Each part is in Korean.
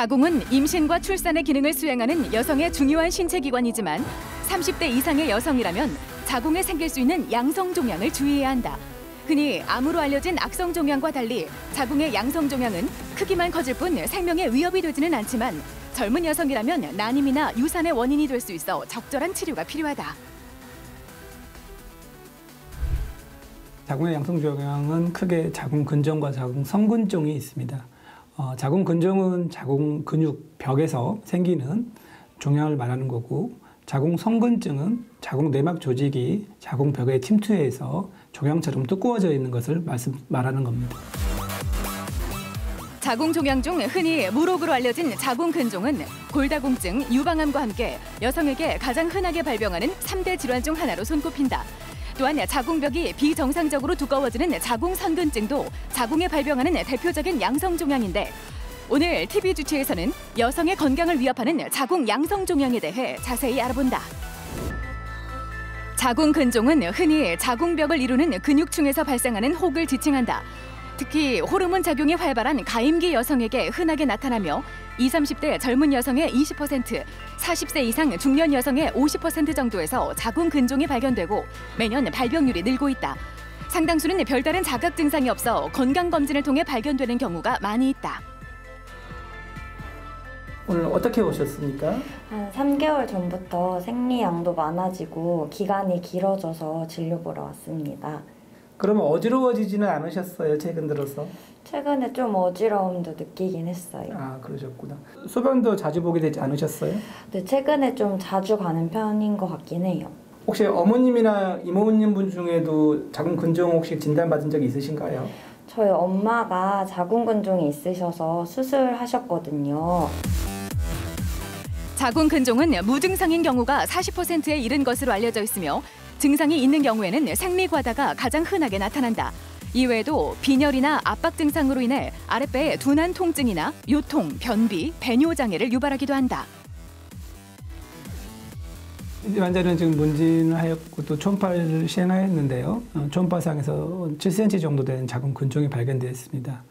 자궁은 임신과 출산의 기능을 수행하는 여성의 중요한 신체 기관이지만 30대 이상의 여성이라면 자궁에 생길 수 있는 양성종양을 주의해야 한다. 흔히 암으로 알려진 악성종양과 달리 자궁의 양성종양은 크기만 커질 뿐 생명에 위협이 되지는 않지만 젊은 여성이라면 난임이나 유산의 원인이 될 수 있어 적절한 치료가 필요하다. 자궁의 양성종양은 크게 자궁 근종과 자궁 성근종이 있습니다. 자궁 근종은 자궁 근육 벽에서 생기는 종양을 말하는 거고, 자궁 성근증은 자궁 내막 조직이 자궁 벽에 침투해서 종양처럼 두꺼워져 있는 것을 말하는 겁니다. 자궁 종양 중 흔히 무록으로 알려진 자궁 근종은 골다공증, 유방암과 함께 여성에게 가장 흔하게 발병하는 3대 질환 중 하나로 손꼽힌다. 또한 자궁벽이 비정상적으로 두꺼워지는 자궁 선근증도 자궁에 발병하는 대표적인 양성 종양인데, 오늘 TV 주치에서는 여성의 건강을 위협하는 자궁 양성 종양에 대해 자세히 알아본다. 자궁 근종은 흔히 자궁벽을 이루는 근육층에서 발생하는 혹을 지칭한다. 특히 호르몬 작용이 활발한 가임기 여성에게 흔하게 나타나며 20, 30대 젊은 여성의 20%, 40세 이상 중년 여성의 50% 정도에서 자궁 근종이 발견되고 매년 발병률이 늘고 있다. 상당수는 별다른 자각 증상이 없어 건강검진을 통해 발견되는 경우가 많이 있다. 오늘 어떻게 오셨습니까? 한 3개월 전부터 생리양도 많아지고 기간이 길어져서 진료 보러 왔습니다. 그러면 어지러워지지는 않으셨어요, 최근 들어서? 최근에 좀 어지러움도 느끼긴 했어요. 아, 그러셨구나. 소변도 자주 보게 되지 않으셨어요? 네, 최근에 좀 자주 가는 편인 것 같긴 해요. 혹시 어머님이나 이모님 분 중에도 자궁 근종 혹시 진단받은 적이 있으신가요? 저희 엄마가 자궁 근종이 있으셔서 수술하셨거든요. 자궁 근종은 무증상인 경우가 40%에 이른 것으로 알려져 있으며 증상이 있는 경우에는 생리과다가 가장 흔하게 나타난다. 이외에도 빈혈이나 압박 증상으로 인해 아랫배에 둔한 통증이나 요통, 변비, 배뇨 장애를 유발하기도 한다. 이 환자는 지금 문진을 하였고 또 초음파를 시행하였는데요. 초음파상에서 7cm 정도 되는 자궁 근종이 발견되었습니다.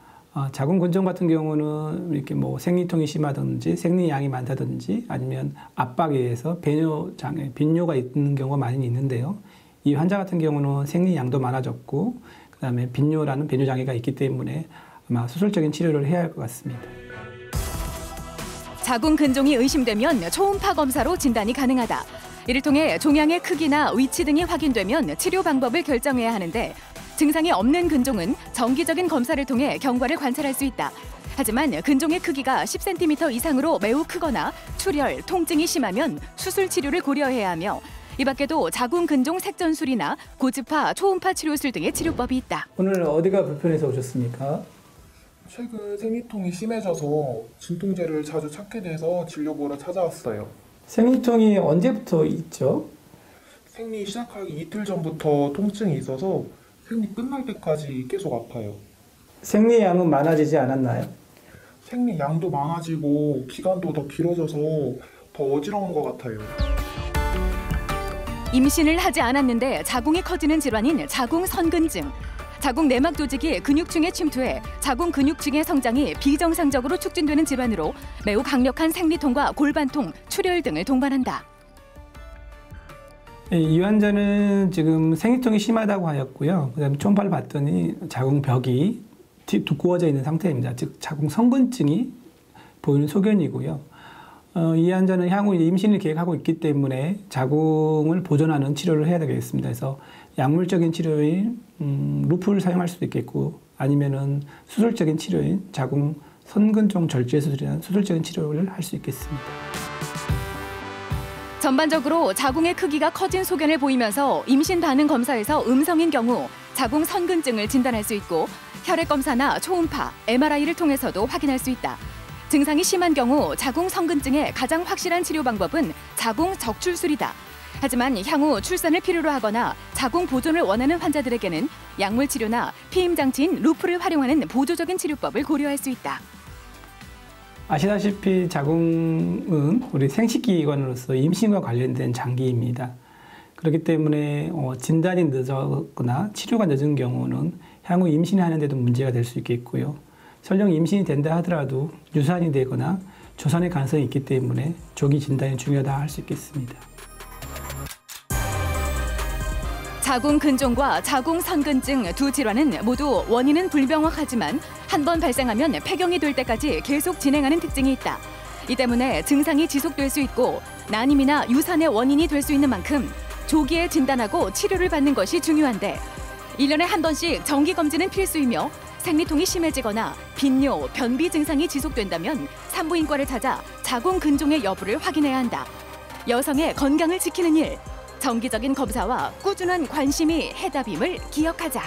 자궁 근종 같은 경우는 이렇게 뭐 생리통이 심하든지 생리량이 많다든지 아니면 압박에 의해서 배뇨 장애, 빈뇨가 있는 경우가 많이 있는데요. 이 환자 같은 경우는 생리량도 많아졌고 그다음에 빈뇨라는 배뇨 장애가 있기 때문에 아마 수술적인 치료를 해야 할 것 같습니다. 자궁 근종이 의심되면 초음파 검사로 진단이 가능하다. 이를 통해 종양의 크기나 위치 등이 확인되면 치료 방법을 결정해야 하는데, 증상이 없는 근종은 정기적인 검사를 통해 경과를 관찰할 수 있다. 하지만 근종의 크기가 10cm 이상으로 매우 크거나 출혈, 통증이 심하면 수술 치료를 고려해야 하며, 이 밖에도 자궁 근종 색전술이나 고주파, 초음파 치료술 등의 치료법이 있다. 오늘 어디가 불편해서 오셨습니까? 최근 생리통이 심해져서 진통제를 자주 찾게 돼서 진료 보러 찾아왔어요. 생리통이 언제부터 있죠? 생리 시작하기 이틀 전부터 통증이 있어서 생리 끝날 때까지 계속 아파요. 생리량은 많아지지 않았나요? 생리 양도 많아지고 기간도 더 길어져서 더 어지러운 것 같아요. 임신을 하지 않았는데 자궁이 커지는 질환인 자궁 선근증. 자궁 내막 조직이 근육층에 침투해 자궁 근육층의 성장이 비정상적으로 촉진되는 질환으로 매우 강력한 생리통과 골반통, 출혈 등을 동반한다. 이 환자는 지금 생리통이 심하다고 하였고요. 그다음에 초음파를 봤더니 자궁벽이 두꺼워져 있는 상태입니다. 즉 자궁 성근증이 보이는 소견이고요. 이 환자는 향후 임신을 계획하고 있기 때문에 자궁을 보존하는 치료를 해야 되겠습니다. 그래서 약물적인 치료인 루프를 사용할 수도 있겠고, 아니면은 수술적인 치료인 자궁 선근종 절제 수술이라는 수술적인 치료를 할 수 있겠습니다. 전반적으로 자궁의 크기가 커진 소견을 보이면서 임신 반응 검사에서 음성인 경우 자궁 선근증을 진단할 수 있고, 혈액 검사나 초음파, MRI를 통해서도 확인할 수 있다. 증상이 심한 경우 자궁 선근증의 가장 확실한 치료 방법은 자궁 적출술이다. 하지만 향후 출산을 필요로 하거나 자궁 보존을 원하는 환자들에게는 약물 치료나 피임 장치인 루프를 활용하는 보조적인 치료법을 고려할 수 있다. 아시다시피 자궁은 우리 생식기관으로서 임신과 관련된 장기입니다. 그렇기 때문에 진단이 늦었거나 치료가 늦은 경우는 향후 임신하는 데도 문제가 될 수 있겠고요. 설령 임신이 된다 하더라도 유산이 되거나 조산의 가능성이 있기 때문에 조기 진단이 중요하다 할 수 있겠습니다. 자궁근종과 자궁선근증 두 질환은 모두 원인은 불명확하지만 한 번 발생하면 폐경이 될 때까지 계속 진행하는 특징이 있다. 이 때문에 증상이 지속될 수 있고 난임이나 유산의 원인이 될 수 있는 만큼 조기에 진단하고 치료를 받는 것이 중요한데 1년에 한 번씩 정기검진은 필수이며 생리통이 심해지거나 빈뇨, 변비 증상이 지속된다면 산부인과를 찾아 자궁근종의 여부를 확인해야 한다. 여성의 건강을 지키는 일, 정기적인 검사와 꾸준한 관심이 해답임을 기억하자.